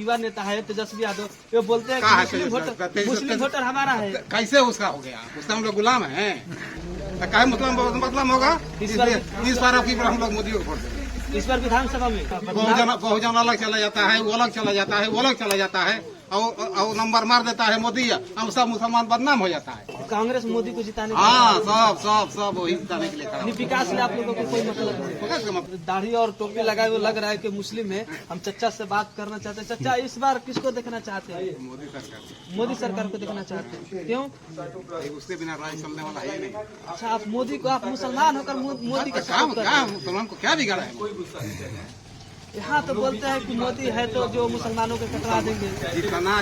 युवा नेता है तेजस्वी यादव, वो बोलते हैं कि मुस्लिम वोटर हमारा है। कैसे उसका हो गया? उसका हम लोग गुलाम है। क्या मतलब होगा? इस बार की हम लोग मोदी को वोट देंगे। इस बार विधानसभा में बहुजन अलग चला जाता है, वो अलग चला जाता है, वो अलग चला जाता है और नंबर मार देता है मोदी, हम सब मुसलमान बदनाम हो जाता है। कांग्रेस मोदी को जिताने सब वही जिताने के लिए खड़ा। विकास से आप लोगों को कोई मतलब नहीं। दाढ़ी और टोपी लगाए हुए लग रहा है कि मुस्लिम है। हम चचा से बात करना चाहते हैं। चचा, इस बार किसको देखना चाहते हैं? मोदी सरकार को देखना चाहते हैं। क्यों? उसके बिना राज चलने वाला है नहीं। अच्छा, आप मोदी को, आप मुसलमान होकर मोदी का मुसलमान को क्या बिगाड़ा है? यहाँ तो बोलते हैं कि मोदी है तो जो मुसलमानों को कटवा देंगे।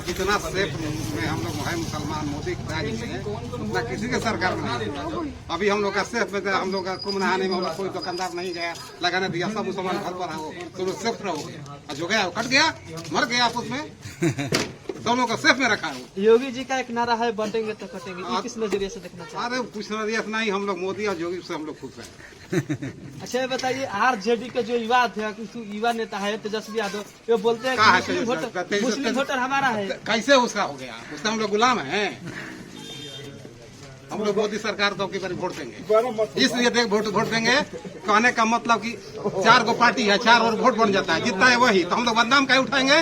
जितना सेफ में हम लोग है मुसलमान मोदी उतना किसी के सरकार में नहीं। अभी हम लोग का सेफ में हम लोग का कुंभ नहाने में कोई दुकानदार नहीं गया, लगाने दिया, सब मुसलमान घर पर हो तो लोग सेफ हो गया। जो गया वो कट गया, मर गया आप उसमें। दोनों का सेफ में रखा है। योगी जी का एक नारा है, बटेंगे तो कटेंगे। किस नजरिए से देखना चाहिए? अरे कुछ नजरिया से नहीं, हम लोग मोदी और योगी से हम लोग खुश हैं। अच्छा, ये बताइए, आरजेडी के जो युवा नेता है तेजस्वी यादव, वो बोलते हैं कि मुस्लिम वोटर हमारा है। कैसे उसका हो गया? उसका हम लोग गुलाम है। हम लोग मोदी सरकार को बार वोट देंगे, इसलिए वोट देंगे। कहने का मतलब कि 4 को पार्टी है, 4 और वोट बन जाता है, जितना है वही। तो हम लोग बदनाम क्या उठाएंगे?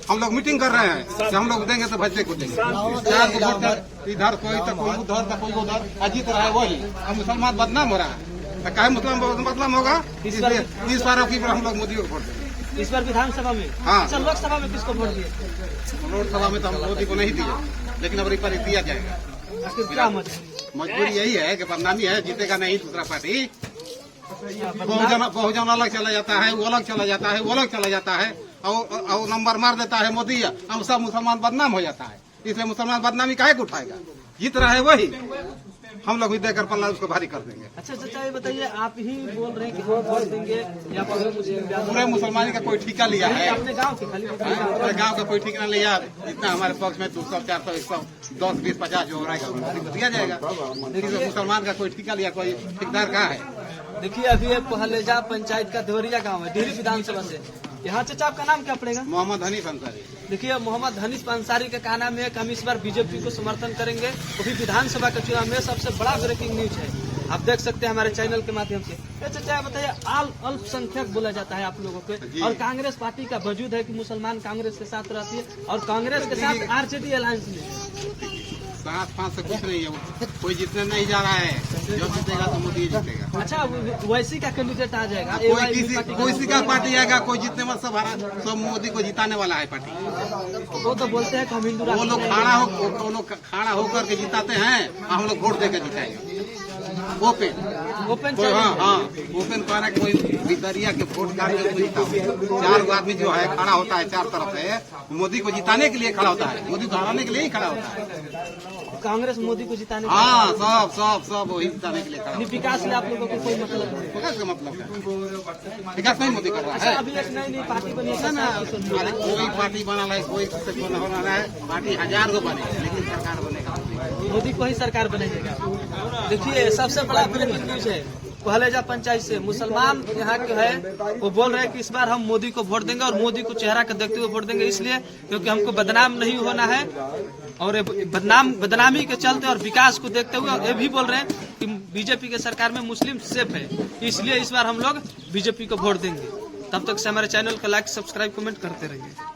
हम लोग मीटिंग कर रहे हैं कि हम लोग देंगे तो भजने को देंगे। 4 को वोट इधर कोई तो कोई उधर तो कोई उधर, जीत रहा है वही। अब मुसलमान बदनाम हो रहा है, तो क्या मतलब होगा? इस बार हम लोग मोदी को वोट देंगे। इस बार विधानसभा में? हाँ। अच्छा, लोकसभा में किसको वोट दिए? लोकसभा में तो हम मोदी को नहीं दिए, लेकिन अब पर दिया जाएगा। क्या मजबूरी यही है कि बदनामी है, जीतेगा नहीं दूसरा पार्टी। बहुजन अलग चला जाता है, वो अलग चला जाता है, वो अलग चला जाता है और नंबर मार देता है मोदी, हम सब मुसलमान बदनाम हो जाता है। इसलिए मुसलमान बदनामी काहे को उठाएगा? जीत रहा है वही, हम लोग भी देकर पल्ला उसको भारी कर देंगे। अच्छा चाचा, ये बताइए, आप ही बोल रहे हैं कि हम वोट देंगे या पूरे मुसलमानी का कोई ठिका लिया है? अपने गाँव के खाली गाँव का कोई ठिकाना लिया? जितना हमारे पक्ष में 200, 400, 110, 20, 50 जो हो रहेगा वो दिया जाएगा। लेकिन मुसलमान का कोई ठिका लिया, कोई ठेकेदार कहाँ है? देखिए, अभी ये पहलेजा पंचायत का देवरिया गांव है, डिहरी विधानसभा से। यहाँ चाचा, आपका नाम क्या पड़ेगा? मोहम्मद हनीफ अंसारी। देखिए, मोहम्मद हनीफ अंसारी का कहना है कि हम इस बार बीजेपी को समर्थन करेंगे। वो भी विधानसभा के चुनाव में सबसे बड़ा ब्रेकिंग न्यूज है, आप देख सकते हैं हमारे चैनल के माध्यम से। चाचा बताइए, अल्पसंख्यक बोला जाता है आप लोगों के, और कांग्रेस पार्टी का वजूद है कि मुसलमान कांग्रेस के साथ रहती है और कांग्रेस के साथ आरजेडी अलायंस में 7-5 से कुछ नहीं है, कोई जीतने नहीं जा रहा है। जो जीतेगा तो मोदी जीतेगा। अच्छा, वैसी का कैंडिडेट आ जाएगा? कोई का पार्टी आएगा, कोई जीतने वाला सब मोदी को जिताने वाला है पार्टी। वो तो बोलते हैं कि हम हिंदू, वो लोग खड़ा होकर के जिताते हैं, हम लोग वोट देकर जिताएंगे। ओपन कहना कोई भितरिया के वोट डाल के 4 आदमी जो है खड़ा होता है 4 तरफ से, मोदी को जिताने के लिए खड़ा होता है, मोदी को हराने के लिए ही खड़ा होता है। कांग्रेस मोदी को जिताने, सब वही जिताने के लिए खड़ा। विकास से आप लोगों को कोई मतलब नहीं? विकास का मतलब है विकास नहीं मोदी कर रहा है। अभी एक नई पार्टी बनी है, कोई पार्टी बना है, कोई होना है, पार्टी 1000 को बने, लेकिन सरकार बनेगा मोदी को ही सरकार बनेगा। देखिए, सबसे बड़ा ब्रेकिंग न्यूज है पहलेजा पंचायत से। मुसलमान यहाँ के है, वो बोल रहे हैं कि इस बार हम मोदी को वोट देंगे और मोदी को चेहरा के देखते हुए वोट देंगे, इसलिए क्योंकि हमको बदनाम नहीं होना है। और बदनामी के चलते और विकास को देखते हुए ये भी बोल रहे हैं कि बीजेपी के सरकार में मुस्लिम सेफ है, इसलिए इस बार हम लोग बीजेपी को वोट देंगे। तब तक से हमारे चैनल को लाइक, सब्सक्राइब, कमेंट करते रहिए।